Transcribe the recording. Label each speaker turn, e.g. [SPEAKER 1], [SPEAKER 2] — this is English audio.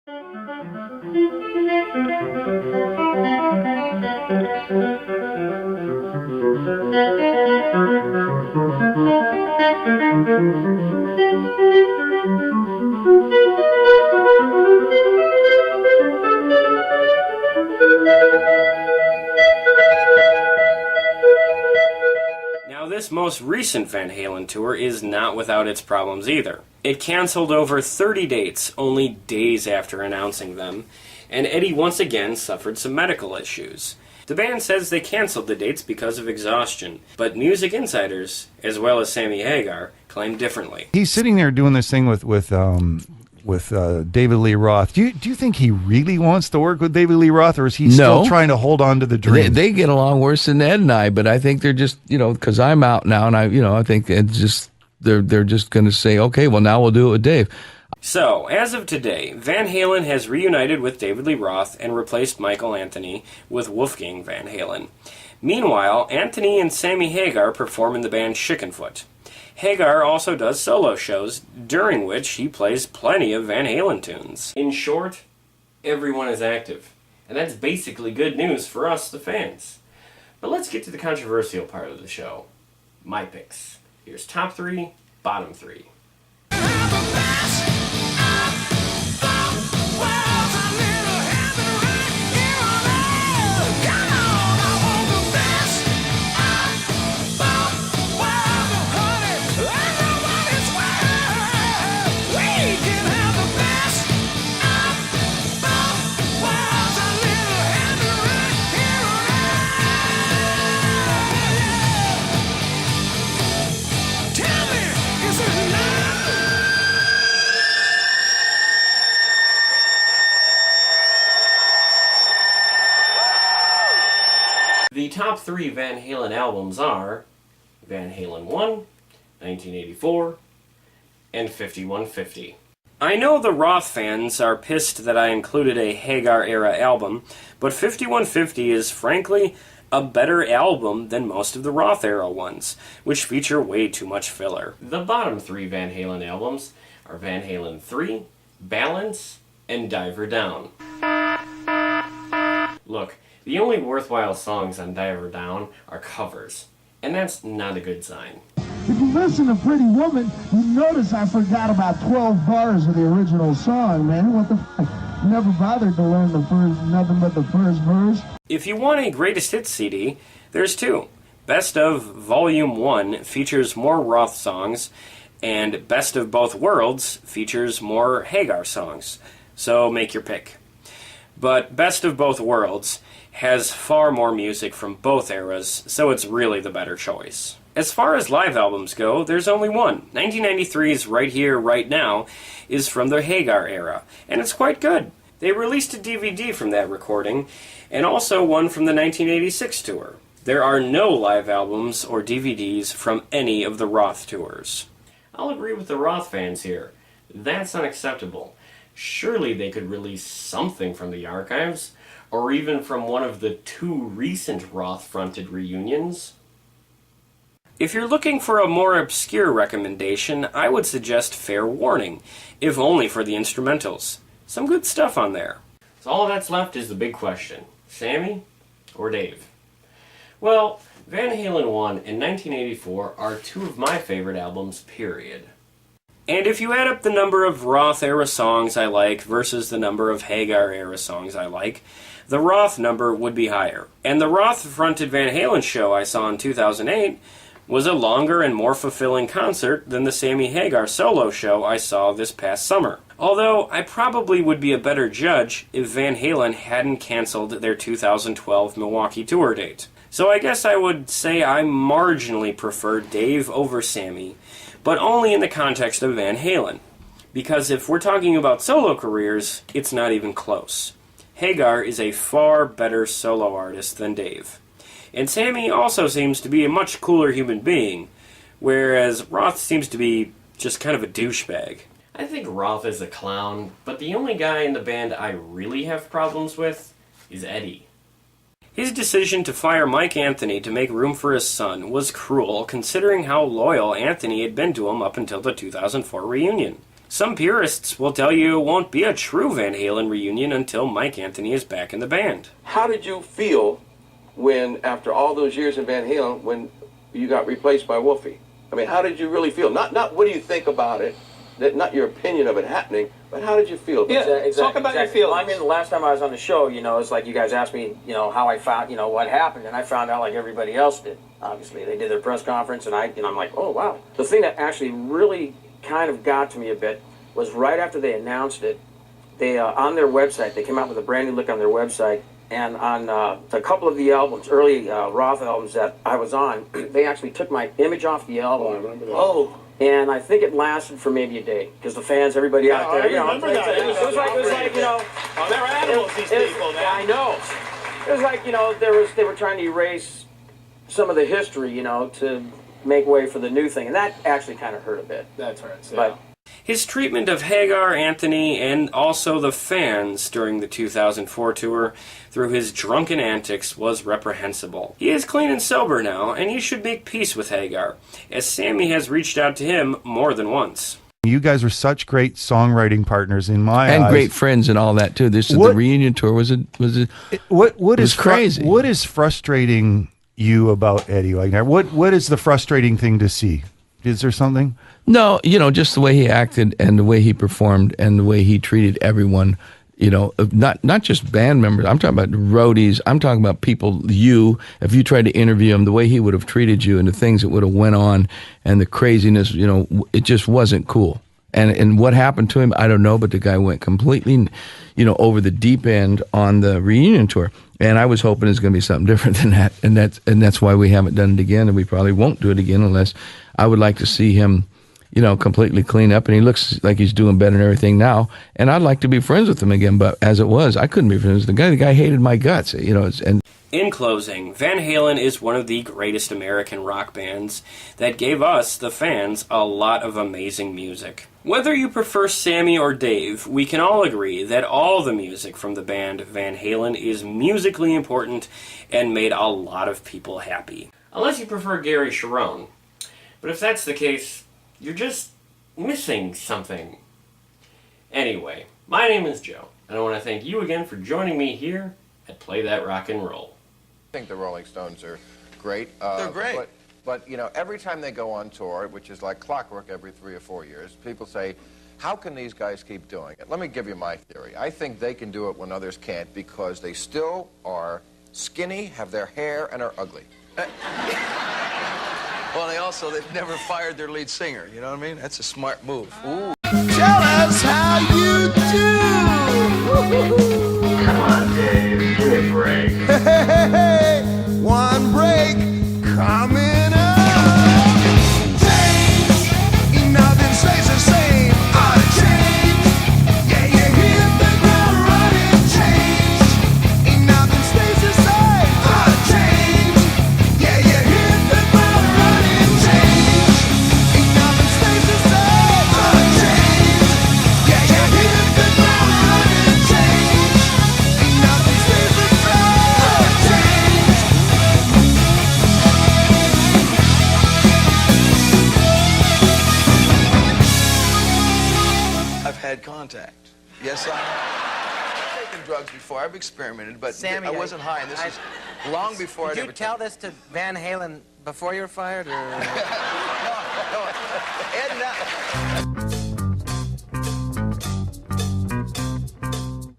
[SPEAKER 1] Now, this most recent Van Halen tour is not without its problems either. It canceled over 30 dates only days after announcing them, and Eddie once again suffered some medical issues. The band says they canceled the dates because of exhaustion, but music insiders, as well as Sammy Hagar, claim differently.
[SPEAKER 2] He's sitting there doing this thing with David Lee Roth. Do you think he really wants to work with David Lee Roth, or is he still trying to hold on to the dream?
[SPEAKER 3] They get along worse than Ed and I, but I think they're just, because I'm out now, and I think it's just they're just going to say, okay, well now we'll do it with Dave.
[SPEAKER 1] So, as of today, Van Halen has reunited with David Lee Roth and replaced Michael Anthony with Wolfgang Van Halen. Meanwhile, Anthony and Sammy Hagar perform in the band Chickenfoot. Hagar also does solo shows, during which he plays plenty of Van Halen tunes. In short, everyone is active, and that's basically good news for us, the fans. But let's get to the controversial part of the show. My picks. Here's top 3, bottom 3. The top 3 Van Halen albums are Van Halen 1, 1984, and 5150. I know the Roth fans are pissed that I included a Hagar-era album, but 5150 is, frankly, a better album than most of the Roth-era ones, which feature way too much filler. The bottom 3 Van Halen albums are Van Halen 3, Balance, and Diver Down. Look, the only worthwhile songs on Diver Down are covers, and that's not a good sign.
[SPEAKER 4] If you listen to Pretty Woman, you notice I forgot about 12 bars of the original song, man. What the fuck? Never bothered to learn nothing but the first verse.
[SPEAKER 1] If you want a greatest hits CD, there's 2. Best of Volume 1 features more Roth songs, and Best of Both Worlds features more Hagar songs. So make your pick. But Best of Both Worlds has far more music from both eras, so it's really the better choice. As far as live albums go, there's only one. 1993's Right Here, Right Now is from the Hagar era, and it's quite good. They released a DVD from that recording, and also one from the 1986 tour. There are no live albums or DVDs from any of the Roth tours. I'll agree with the Roth fans here. That's unacceptable. Surely they could release something from the archives, or even from one of the 2 recent Roth-fronted reunions. If you're looking for a more obscure recommendation, I would suggest Fair Warning, if only for the instrumentals. Some good stuff on there. So all that's left is the big question. Sammy or Dave? Well, Van Halen 1 and 1984 are 2 of my favorite albums, period. And if you add up the number of Roth-era songs I like versus the number of Hagar-era songs I like, the Roth number would be higher. And the Roth-fronted Van Halen show I saw in 2008 was a longer and more fulfilling concert than the Sammy Hagar solo show I saw this past summer. Although, I probably would be a better judge if Van Halen hadn't canceled their 2012 Milwaukee tour date. So I guess I would say I marginally prefer Dave over Sammy, but only in the context of Van Halen. Because if we're talking about solo careers, it's not even close. Hagar is a far better solo artist than Dave. And Sammy also seems to be a much cooler human being, whereas Roth seems to be just kind of a douchebag. I think Roth is a clown, but the only guy in the band I really have problems with is Eddie. His decision to fire Mike Anthony to make room for his son was cruel, considering how loyal Anthony had been to him up until the 2004 reunion. Some purists will tell you it won't be a true Van Halen reunion until Mike Anthony is back in the band.
[SPEAKER 5] How did you feel when, after all those years in Van Halen, when you got replaced by Wolfie? I mean, how did you really feel? Not what do you think about it, not your opinion of it happening, but how did you feel?
[SPEAKER 6] Yeah, exactly.
[SPEAKER 7] Talk about your feelings.
[SPEAKER 6] I mean, the last time I was on the show, you know, it's like you guys asked me, you know, how I found, you know, what happened, and I found out like everybody else did. Obviously, they did their press conference, and I'm like, oh wow. The thing that actually really kind of got to me a bit was right after they announced it. They on their website, they came out with a brand new look on their website, and on a couple of the albums, early Roth albums that I was on, they actually took my image off the album.
[SPEAKER 5] Oh, I remember that.
[SPEAKER 6] Oh. And I think it lasted for maybe a day because the fans, everybody out there, you know, it was like, you know,
[SPEAKER 7] Oh, they're animals, these people, man.
[SPEAKER 6] I know. It was like, you know, they were trying to erase some of the history, you know, to make way for the new thing, and that actually kind of hurt a bit.
[SPEAKER 7] That's right. Yeah.
[SPEAKER 6] But
[SPEAKER 1] His treatment of Hagar, Anthony, and also the fans during the 2004 tour through his drunken antics was reprehensible. He is clean and sober now, and he should make peace with Hagar, as Sammy has reached out to him more than once.
[SPEAKER 2] You guys were such great songwriting partners in my eyes.
[SPEAKER 3] And great friends and all that too. The reunion tour was crazy.
[SPEAKER 2] What is frustrating you about Eddie Wagner? What is the frustrating thing to see? Is there something?
[SPEAKER 3] No, you know, just the way he acted and the way he performed and the way he treated everyone. You know, not just band members. I'm talking about roadies. I'm talking about people. If you tried to interview him, the way he would have treated you and the things that would have went on and the craziness. You know, it just wasn't cool. And what happened to him, I don't know. But the guy went completely, you know, over the deep end on the reunion tour. And I was hoping it's going to be something different than that. And that's why we haven't done it again, and we probably won't do it again unless I would like to see him, you know, completely clean up, and he looks like he's doing better and everything now. And I'd like to be friends with him again, but as it was, I couldn't be friends with the guy. The guy hated my guts, you know.
[SPEAKER 1] In closing, Van Halen is one of the greatest American rock bands that gave us, the fans, a lot of amazing music. Whether you prefer Sammy or Dave, we can all agree that all the music from the band Van Halen is musically important and made a lot of people happy. Unless you prefer Gary Cherone. But if that's the case, you're just missing something. Anyway, my name is Joe, and I want to thank you again for joining me here at Play That Rock and Roll.
[SPEAKER 5] I think the Rolling Stones are great.
[SPEAKER 7] They're great.
[SPEAKER 5] But, you know, every time they go on tour, which is like clockwork every 3 or 4 years, people say, how can these guys keep doing it? Let me give you my theory. I think they can do it when others can't because they still are skinny, have their hair, and are ugly.
[SPEAKER 8] Well, they've never fired their lead singer, you know what I mean? That's a smart move.
[SPEAKER 5] Ooh.
[SPEAKER 8] Tell us how you do!
[SPEAKER 9] Come on, Dave, give me a break.
[SPEAKER 8] Hey, one break coming up. Change, nothing stays the same. Out of change, yeah, you hit the ground running. Change, nothing stays the same. Out of change, yeah, you hit the ground running. Change, nothing stays the same. Out of change, yeah, you hit the ground running. Change, nothing stays the same. Out of change. I've had contact. Yes, I've taken drugs before. I've experimented, but
[SPEAKER 10] Sammy,
[SPEAKER 8] I wasn't high, and this is long before I'd
[SPEAKER 10] Did
[SPEAKER 8] ever
[SPEAKER 10] you tell this to Van Halen before you were fired, or?
[SPEAKER 8] No, Ed,